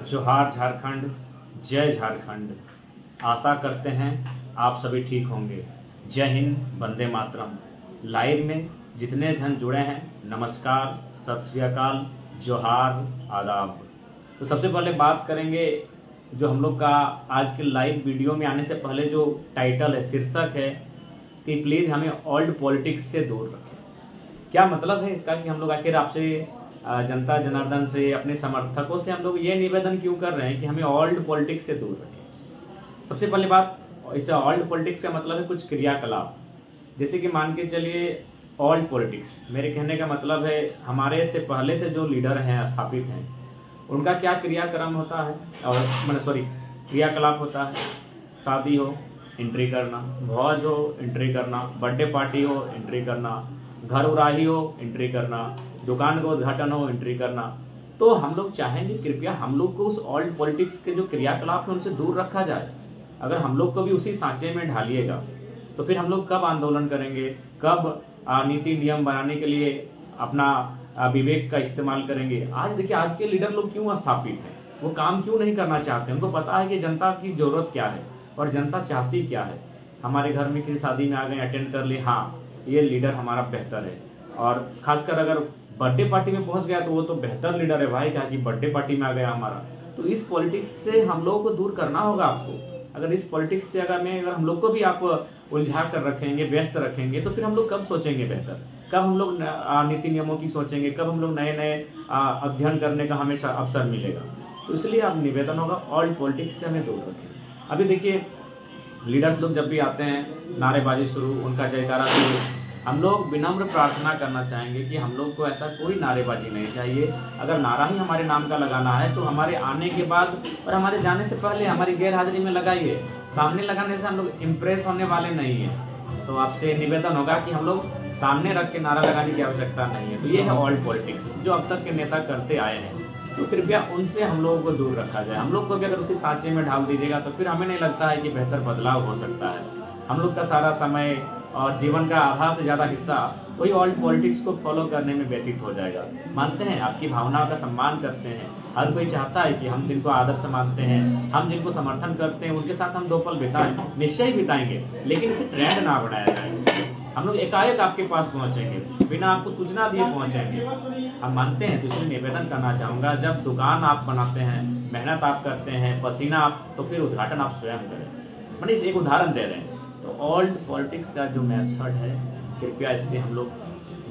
जोहार झारखंड, जय झारखंड। आशा करते हैं आप सभी ठीक होंगे। जय हिंद, वंदे मातरम। लाइव में जितने जन जुड़े हैं, नमस्कार, सत श्री अकाल, जोहार, आदाब। तो सबसे पहले बात करेंगे जो हम लोग का आज के लाइव वीडियो में आने से पहले जो टाइटल है, शीर्षक है कि प्लीज़ हमें ओल्ड पॉलिटिक्स से दूर रखें। क्या मतलब है इसका कि हम लोग आखिर आपसे जनता जनार्दन से, अपने समर्थकों से हम लोग ये निवेदन क्यों कर रहे हैं कि हमें ओल्ड पॉलिटिक्स से दूर रखें। सबसे पहली बात, इसे ओल्ड पॉलिटिक्स का मतलब है कुछ क्रियाकलाप। जैसे कि मान के चलिए ओल्ड पॉलिटिक्स, मेरे कहने का मतलब है हमारे से पहले से जो लीडर हैं, स्थापित हैं, उनका क्या क्रियाक्रम होता है और क्रियाकलाप होता है। शादी हो, एंट्री करना, भोज हो, एंट्री करना, बर्थडे पार्टी हो, एंट्री करना, घर उराही हो, एंट्री करना, दुकान का उद्घाटन हो, एंट्री करना। तो हम लोग चाहेंगे कृपया हम लोग को उस ओल्ड पॉलिटिक्स के जो क्रियाकलाप है उनसे दूर रखा जाए। अगर हम लोग को भी उसी सांचे में ढालिएगा तो फिर हम लोग कब आंदोलन करेंगे, कब नीति नियम बनाने के लिए अपना विवेक का इस्तेमाल करेंगे। आज देखिए, आज के लीडर लोग क्यों स्थापित हैं, वो काम क्यों नहीं करना चाहते। उनको पता है कि जनता की जरूरत क्या है और जनता चाहती क्या है। हमारे घर में किसी शादी में आ गए, अटेंड कर ले, हाँ ये लीडर हमारा बेहतर है। और खासकर अगर बर्थडे पार्टी में पहुंच गया तो वो तो बेहतर लीडर है भाई, क्या कि बर्थडे पार्टी में आ गया हमारा। तो इस पॉलिटिक्स से हम लोगों को दूर करना होगा आपको। अगर इस पॉलिटिक्स से अगर हम लोग को भी आप उलझा कर रखेंगे, व्यस्त रखेंगे, तो फिर हम लोग कब सोचेंगे बेहतर, कब हम लोग नीति नियमों की सोचेंगे, कब हम लोग नए नए अध्ययन करने का हमेशा अवसर मिलेगा। तो इसलिए अब निवेदन होगा ओल्ड पॉलिटिक्स से हमें दूर रखें। अभी देखिए, लीडर्स लोग जब भी आते हैं, नारेबाजी शुरू, उनका जयकारा शुरू। हम लोग विनम्र प्रार्थना करना चाहेंगे कि हम लोग को ऐसा कोई नारेबाजी नहीं चाहिए। अगर नारा ही हमारे नाम का लगाना है तो हमारे आने के बाद और हमारे जाने से पहले हमारी गैर हाजिरी में लगाइए। सामने लगाने से हम लोग इम्प्रेस होने वाले नहीं हैं। तो आपसे निवेदन होगा कि हम लोग सामने रख के नारा लगाने की आवश्यकता नहीं है। तो ये है ओल्ड पॉलिटिक्स जो अब तक के नेता करते आए हैं। तो कृपया उनसे हम लोगों को दूर रखा जाए। हम लोग को भी अगर उसी सांचे में ढाल दीजिएगा तो फिर हमें नहीं लगता है कि बेहतर बदलाव हो सकता है। हम लोग का सारा समय और जीवन का आधा से ज्यादा हिस्सा वही ओल्ड पॉलिटिक्स को फॉलो करने में व्यतीत हो जाएगा। मानते हैं, आपकी भावनाओं का सम्मान करते हैं। हर कोई चाहता है कि हम जिनको आदर्श मानते हैं, हम जिनको समर्थन करते हैं, उनके साथ हम 2 पल बिताएं, निश्चय ही बिताएंगे, लेकिन इसे ट्रेंड ना बनाया जाए। हम लोग एकाएक आपके पास पहुंचेंगे, बिना आपको सूचना दिए पहुंचेंगे। हम मानते हैं, तो इसलिए निवेदन करना चाहूंगा, जब दुकान आप बनाते हैं, मेहनत आप करते हैं, पसीना आप, तो फिर उद्घाटन आप स्वयं करें। मैंने इस एक उदाहरण दे रहे हैं। तो ओल्ड पॉलिटिक्स का जो मेथड है, कृपया इससे हम लोग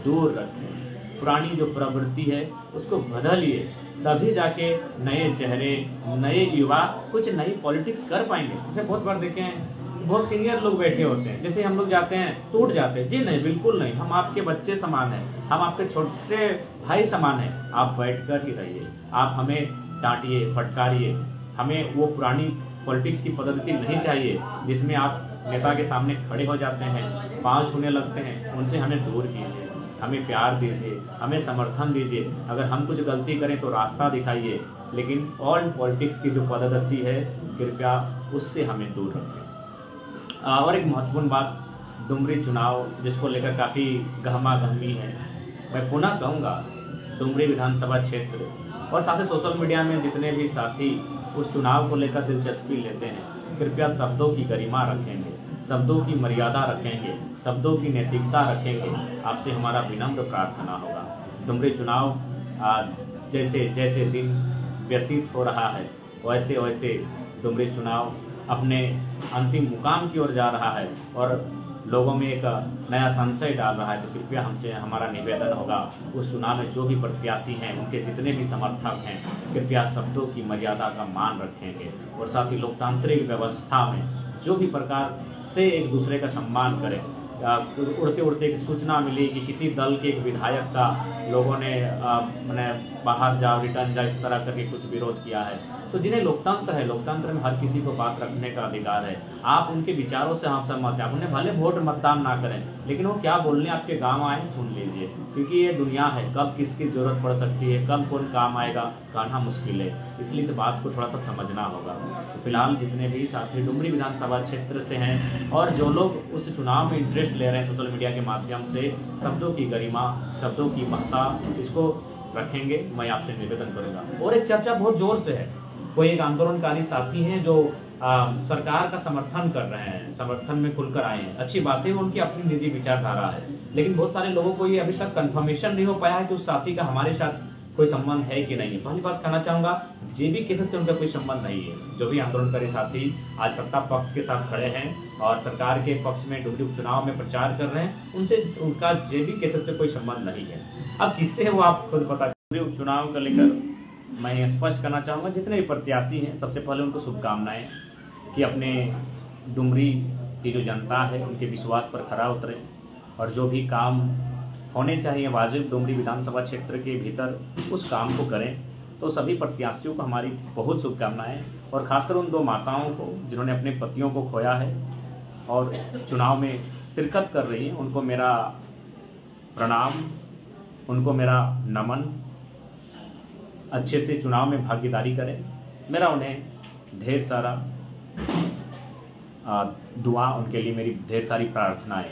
दूर रखें। पुरानी जो प्रवृत्ति है उसको बदलिए, तभी जाके नए चेहरे, नए युवा कुछ नई पॉलिटिक्स कर पाएंगे। जैसे बहुत बार देखे हैं, बहुत सीनियर लोग बैठे होते हैं, जैसे हम लोग जाते हैं टूट जाते हैं। जी नहीं, बिल्कुल नहीं, हम आपके बच्चे समान हैं, हम आपके छोटे भाई समान हैं। आप बैठ कर ही रहिए, आप हमें डांटिए, फटकारिए। हमें वो पुरानी पॉलिटिक्स की पद्धति नहीं चाहिए जिसमें आप नेता के सामने खड़े हो जाते हैं, पाँव छूने लगते हैं। उनसे हमें दूर कीजिए, हमें प्यार दीजिए, हमें समर्थन दीजिए। अगर हम कुछ गलती करें तो रास्ता दिखाइए, लेकिन ओल्ड पॉलिटिक्स की जो पद्धति है, कृपया उससे हमें दूर रखें। और एक महत्वपूर्ण बात, डुमरी चुनाव जिसको लेकर काफ़ी गहमा गहमी है, मैं पुनः कहूँगा, डुमरी विधानसभा क्षेत्र और साथ ही सोशल मीडिया में जितने भी साथी उस चुनाव को लेकर दिलचस्पी लेते हैं, कृपया शब्दों की गरिमा रखेंगे, शब्दों की मर्यादा रखेंगे, शब्दों की नैतिकता रखेंगे। आपसे हमारा विनम्र प्रार्थना होगा। डुमरी चुनाव जैसे जैसे दिन व्यतीत हो रहा है, वैसे वैसे डुमरी चुनाव अपने अंतिम मुकाम की ओर जा रहा है और लोगों में एक नया संशय डाल रहा है। तो कृपया हमसे हमारा निवेदन होगा, उस चुनाव में जो भी प्रत्याशी हैं, उनके जितने भी समर्थक हैं, कृपया शब्दों की मर्यादा का मान रखेंगे और साथ ही लोकतांत्रिक व्यवस्था में जो भी प्रकार से एक दूसरे का सम्मान करें। उड़ते उड़ते एक सूचना मिली कि किसी दल के एक विधायक का लोगों ने मैंने बाहर जाओ, रिटर्न जाओ, इस तरह करके कुछ विरोध किया है। तो जिन्हें लोकतंत्र है, लोकतंत्र में हर किसी को बात रखने का अधिकार है। आप उनके विचारों से आप सहमत हैं, आप उन्हें भले वोट मतदान ना करें, लेकिन वो क्या बोलने आपके गांव आए सुन लीजिए, क्योंकि ये दुनिया है, कब किसकी जरूरत पड़ सकती है, कब कौन काम आएगा, कहना मुश्किल है। इसलिए इस बात को थोड़ा सा समझना होगा। तो फिलहाल जितने भी साथी डुमरी विधानसभा क्षेत्र से हैं और जो लोग उस चुनाव में इंटरेस्ट ले रहे हैं सोशल मीडिया के माध्यम से, शब्दों की गरिमा, शब्दों की महत्ता, इसको रखेंगे, मैं आपसे निवेदन करूंगा। और एक चर्चा बहुत जोर से है, कोई एक आंदोलनकारी साथी हैं जो सरकार का समर्थन कर रहे हैं, समर्थन में खुलकर आए हैं, अच्छी बात है, उनकी अपनी निजी विचारधारा है। लेकिन बहुत सारे लोगों को ये अभी तक कंफर्मेशन नहीं हो पाया है कि उस साथी का हमारे साथ कोई संबंध है कि नहीं है। पहली बात कहना चाहूंगा, जेबी केसेस से उनका कोई संबंध नहीं है। जो भी आंदोलनकारी साथी आज सत्ता पक्ष के साथ खड़े हैं और सरकार के पक्ष में डुमरी उपचुनाव में प्रचार कर रहे हैं, उनसे उनका जेबी केसेस से कोई संबंध नहीं है। अब किससे है वो आप खुद पता। डुमरी उपचुनाव को लेकर मैं स्पष्ट करना चाहूंगा, जितने भी प्रत्याशी हैं सबसे पहले उनको शुभकामनाएं कि अपने डुमरी की जो जनता है उनके विश्वास पर खरा उतरे और जो भी काम होने चाहिए वाजिब डुमरी विधानसभा क्षेत्र के भीतर उस काम को करें। तो सभी प्रत्याशियों को हमारी बहुत शुभकामनाएं और खासकर उन 2 माताओं को जिन्होंने अपने पतियों को खोया है और चुनाव में शिरकत कर रही हैं, उनको मेरा प्रणाम, उनको मेरा नमन। अच्छे से चुनाव में भागीदारी करें, मेरा उन्हें ढेर सारा दुआ, उनके लिए मेरी ढेर सारी प्रार्थनाएं।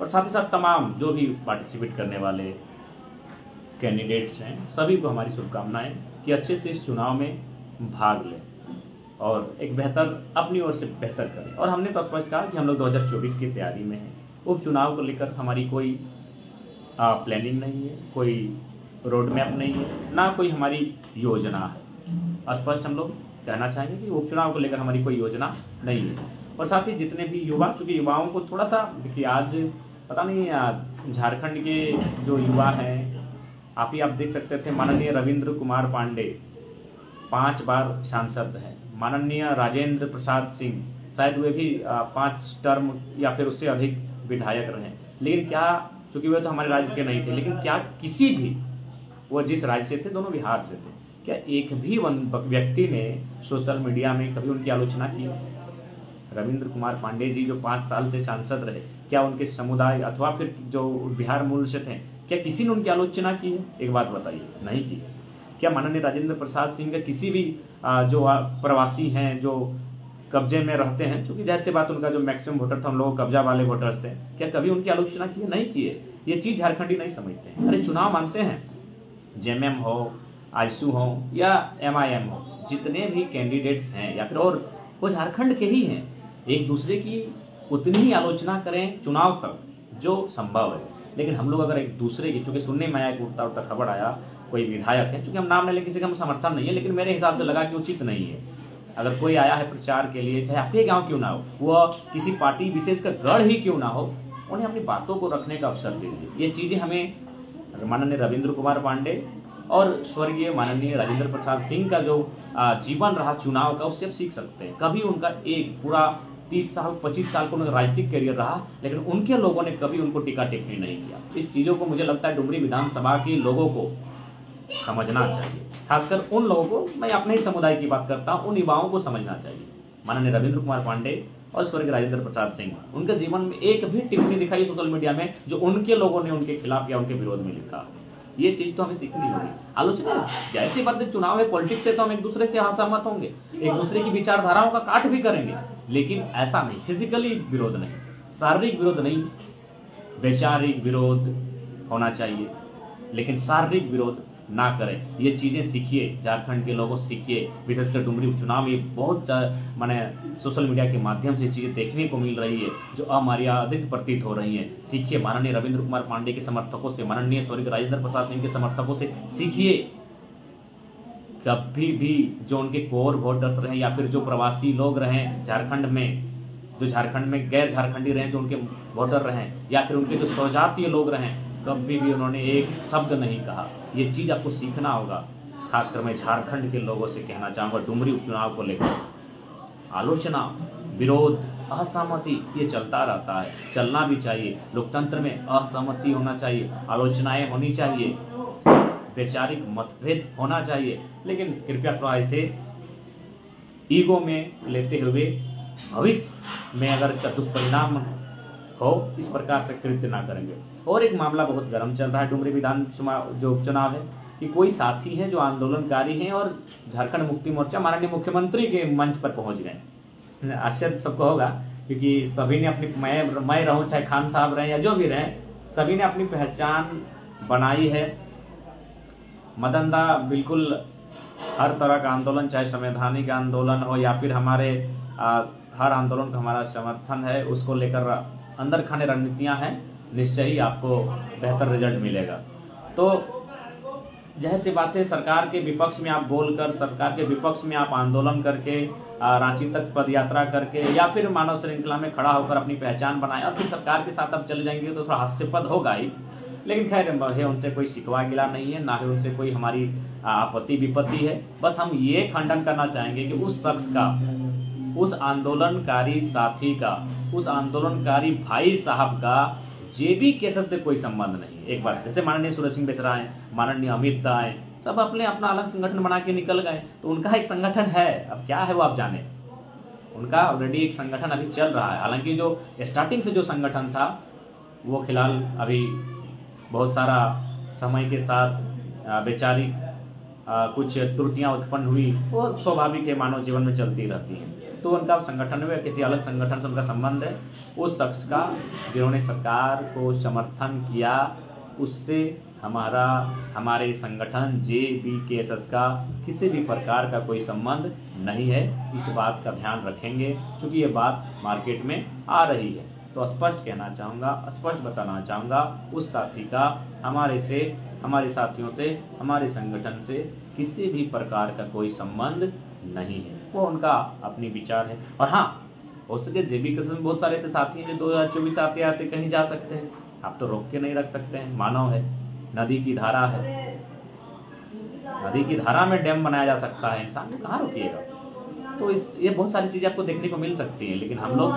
और साथ ही साथ तमाम जो भी पार्टिसिपेट करने वाले कैंडिडेट्स हैं सभी को हमारी शुभकामनाएं कि अच्छे से इस चुनाव में भाग लें और एक बेहतर अपनी ओर से बेहतर करें। और हमने तो स्पष्ट कहा कि हम लोग 2024 की तैयारी में हैं। उपचुनाव को लेकर हमारी कोई प्लानिंग नहीं है, कोई रोड मैप नहीं है, ना कोई हमारी योजना है। स्पष्ट हम लोग कहना चाहेंगे कि उपचुनाव को लेकर हमारी कोई योजना नहीं है। और साथ ही जितने भी युवा, चूंकि युवाओं को थोड़ा सा देखिए, आज पता नहीं झारखंड के जो युवा हैं, आप देख सकते थे माननीय रविंद्र कुमार पांडे 5 बार सांसद हैं, माननीय राजेंद्र प्रसाद सिंह शायद वे भी 5 टर्म या फिर उससे अधिक विधायक रहे। लेकिन क्या, चूंकि वे तो हमारे राज्य के नहीं थे, लेकिन क्या किसी भी, वो जिस राज्य से थे दोनों बिहार से थे, क्या एक भी व्यक्ति ने सोशल मीडिया में कभी उनकी आलोचना की? रविंद्र कुमार पांडे जी जो 5 साल से सांसद रहे, क्या उनके समुदाय अथवा फिर जो बिहार मूल से थे, क्या किसी ने उनकी आलोचना की है? एक बात बताइए, नहीं की। क्या माननीय राजेंद्र प्रसाद सिंह का किसी भी जो प्रवासी हैं जो कब्जे में रहते हैं, क्योंकि जाहिर सी बात उनका जो मैक्सिमम वोटर था उन लोगों कब्जा वाले वोटर्स थे, क्या कभी उनकी आलोचना की है? नहीं की है। ये चीज झारखंडी नहीं समझते हैं। अरे चुनाव मानते हैं, जेएमएम हो, आईसू हो या एमआईएम हो, जितने भी कैंडिडेट्स हैं या फिर और वो झारखंड के ही हैं, एक दूसरे की उतनी ही आलोचना करें चुनाव तक जो संभव है। लेकिन हम लोग अगर एक दूसरे की, चूंकि सुनने में आया एक उड़ता उड़ता खबर आया, कोई विधायक है, चूंकि हम नाम नहीं ले, किसी का समर्थन नहीं है, लेकिन मेरे हिसाब से लगा कि उचित नहीं है। अगर कोई आया है प्रचार के लिए, चाहे आपके गांव क्यों ना हो, वो किसी पार्टी विशेष का गढ़ ही क्यों ना हो, उन्हें अपनी बातों को रखने का अवसर दीजिए। ये चीजें हमें माननीय रविंद्र कुमार पांडे और स्वर्गीय माननीय राजेंद्र प्रसाद सिंह का जो जीवन रहा चुनाव का, उससे आप सीख सकते हैं। कभी उनका एक पूरा 30 साल 25 साल का उनका राजनीतिक करियर रहा, लेकिन उनके लोगों ने कभी उनको टीका टिप्पणी नहीं किया। इस चीजों को मुझे लगता है डुमरी विधानसभा के लोगों को समझना चाहिए, खासकर उन लोगों को, मैं अपने ही समुदाय की बात करता हूँ, उन युवाओं को समझना चाहिए। माननीय रविंद्र कुमार पांडे और स्वर्गीय राजेंद्र प्रसाद सिंह, उनके जीवन में एक भी टिप्पणी दिखाई सोशल मीडिया में जो उनके लोगों ने उनके खिलाफ या उनके विरोध में लिखा। ये चीज तो हमें सीखनी होगी। आलोचना जैसी बात है, चुनाव है, पॉलिटिक्स है, तो हम एक दूसरे से असहमत होंगे, एक दूसरे की विचारधाराओं का काट भी करेंगे, लेकिन ऐसा नहीं, फिजिकली विरोध नहीं, शारीरिक विरोध नहीं, वैचारिक विरोध होना चाहिए, लेकिन शारीरिक विरोध ना करें। ये चीजें सीखिए, झारखंड के लोगों सीखिए, विशेषकर डुमरी उपचुनाव में बहुत माने सोशल मीडिया के माध्यम से चीजें देखने को मिल रही है जो अमर्यादित प्रतीत हो रही है। सीखिए माननीय रविंद्र कुमार पांडे के समर्थकों से, माननीय स्वर्गीय राजेंद्र प्रसाद सिंह के समर्थकों से सीखिए। कभी भी जो उनके कोर वोटर्स रहे या फिर जो प्रवासी लोग रहे झारखंड में, जो झारखंड में गैर झारखंडी रहे, जो उनके वोटर रहे या फिर उनके जो स्वजातीय लोग रहे, कभी भी उन्होंने एक शब्द नहीं कहा। ये चीज आपको सीखना होगा। खासकर मैं झारखंड के लोगों से कहना चाहूंगा, डुमरी उपचुनाव को लेकर आलोचना, विरोध, असहमति ये चलता रहता है, चलना भी चाहिए। लोकतंत्र में असहमति होना चाहिए, आलोचनाएं होनी चाहिए, वैचारिक मतभेद होना चाहिए, लेकिन कृपया थोड़ा ऐसे ईगो में लेते हुए भविष्य में अगर इसका दुष्परिणाम हो, इस प्रकार से कृत्य ना करेंगे। और एक मामला बहुत गर्म चल रहा है डुमरी विधानसभा जो उपचुनाव है, कि कोई साथी हैं जो आंदोलनकारी हैं और झारखंड मुक्ति मोर्चा माननीय मुख्यमंत्री के मंच पर पहुंच गए। आश्चर्य सबको होगा, क्योंकि सभी ने अपनी, मैं रहूं चाहे खान साहब रहे या जो भी रहे, सभी ने अपनी पहचान बनाई है। मदन दा बिल्कुल हर तरह का आंदोलन, चाहे संवैधानिक आंदोलन हो या फिर हमारे हर आंदोलन का हमारा समर्थन है, उसको लेकर अंदर खाने रणनीतियाँ हैं, निश्चय ही आपको बेहतर रिजल्ट मिलेगा। तो जाहिर सी बात है, सरकार के विपक्ष में आप बोलकर, सरकार के विपक्ष में आप आंदोलन करके, रांची तक पदयात्रा करके या फिर मानव श्रृंखला में खड़ा होकर अपनी पहचान बनाए और फिर सरकार के साथ आप चले जाएंगे तो थोड़ा हास्यास्पद होगा ही। लेकिन खैर, मुझे उनसे कोई शिकवा गिला नहीं है, ना ही उनसे कोई हमारी आपत्ति विपत्ति है। बस हम ये खंडन करना चाहेंगे कि उस शख्स का, उस आंदोलनकारी साथी का, उस आंदोलनकारी भाई साहब का जेबी केसेस से कोई संबंध नहीं। एक बार जैसे माननीय सूरज सिंह बेसरा है, माननीय अमित शाह है, सब अपना अलग संगठन बना के निकल गए, तो उनका एक संगठन है। अब क्या है वो आप जाने, उनका ऑलरेडी एक संगठन अभी चल रहा है। हालांकि जो स्टार्टिंग से जो संगठन था वो फिलहाल अभी बहुत सारा समय के साथ वैचारिक कुछ त्रुटियां उत्पन्न हुई, वो स्वाभाविक है, मानव जीवन में चलती रहती हैं। तो उनका संगठन में किसी अलग संगठन से उनका संबंध है। उस शख्स का जिन्होंने सरकार को समर्थन किया, उससे हमारे संगठन JBKSS का किसी भी प्रकार का कोई संबंध नहीं है। इस बात का ध्यान रखेंगे, क्योंकि ये बात मार्केट में आ रही है। तो स्पष्ट कहना चाहूँगा, स्पष्ट बताना चाहूँगा, उस साथी का हमारे साथियों से, हमारे संगठन से किसी भी प्रकार का कोई संबंध नहीं है। वो उनका अपनी विचार है। और हाँ, हो सके JBKSS में बहुत सारे ऐसे साथी हैं जो 2024 आते कहीं जा सकते हैं, आप तो रोक के नहीं रख सकते हैं। मानव है, नदी की धारा है, नदी की धारा में डैम बनाया जा सकता है, इंसान को कहाँ रोकिएगा। तो ये बहुत सारी चीज़ें आपको देखने को मिल सकती हैं। लेकिन हम लोग,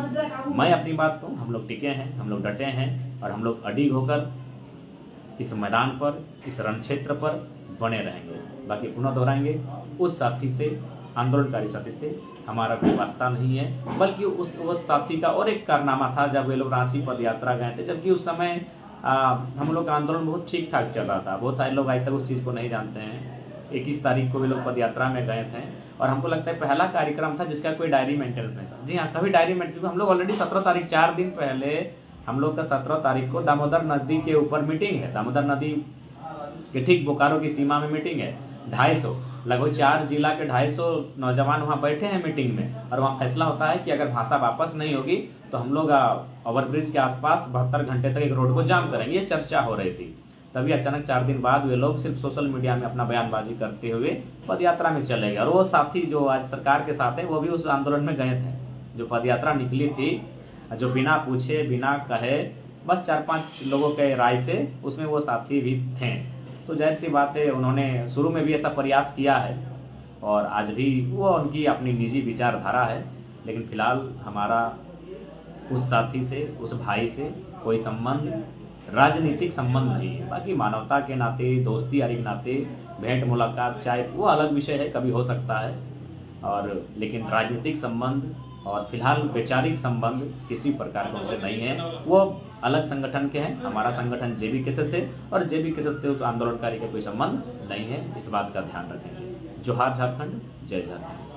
मैं अपनी बात कहूँ, हम लोग टिके हैं, हम लोग डटे हैं और हम लोग अडिग होकर इस मैदान पर, इस रण क्षेत्र पर बने रहेंगे। बाकी पुनः दोहराएंगे, उस साथी से, आंदोलनकारी साथी से हमारा कोई वास्ता नहीं है, बल्कि उस साथी का और एक कारनामा था जब वे लोग रांची पदयात्रा गए थे, जबकि उस समय हम लोग का आंदोलन बहुत ठीक ठाक चल रहा था। बहुत सारे लोग आज तक उस चीज़ को नहीं जानते हैं। 21 तारीख को वे लोग पदयात्रा में गए थे और हमको लगता है पहला कार्यक्रम था जिसका कोई डायरी मेंटेनेंस नहीं था। जी हाँ, कभी डायरी मेंटेनेंस, हम लोग ऑलरेडी 17 तारीख, 4 दिन पहले हम लोग का 17 तारीख को दामोदर नदी के ऊपर मीटिंग है। दामोदर नदी के ठीक बोकारो की सीमा में मीटिंग है। 250 लगभग 4 जिला के 250 नौजवान वहाँ बैठे हैं मीटिंग में, और वहाँ फैसला होता है कि अगर भाषा वापस नहीं होगी तो हम लोग ओवरब्रिज के आसपास 72 घंटे तक एक रोड को जाम करेंगे। ये चर्चा हो रही थी। तभी अचानक 4 दिन बाद वे लोग सिर्फ सोशल मीडिया में अपना बयानबाजी करते हुए पदयात्रा में चले गए। और वो साथी जो आज सरकार के साथ है, वो भी उस आंदोलन में गए थे। जो पदयात्रा निकली थी, जो बिना पूछे, बिना कहे, बस 4-5 लोगों के राय से उसमें वो साथी भी थे। तो जाहिर सी बात है, उन्होंने शुरू में भी ऐसा प्रयास किया है और आज भी वो उनकी अपनी निजी विचारधारा है। लेकिन फिलहाल हमारा उस साथी से, उस भाई से कोई संबंध, राजनीतिक संबंध नहीं है। बाकी मानवता के नाते, दोस्ती यारी के नाते भेंट मुलाकात चाहे वो अलग विषय है, कभी हो सकता है, और लेकिन राजनीतिक संबंध और फिलहाल वैचारिक संबंध किसी प्रकार का उनसे नहीं है। वो अलग संगठन के हैं, हमारा संगठन JBKSS से, और JBKSS से उस आंदोलनकारी का कोई संबंध नहीं है। इस बात का ध्यान रखेंगे। जोहार झारखंड, जय झारखंड।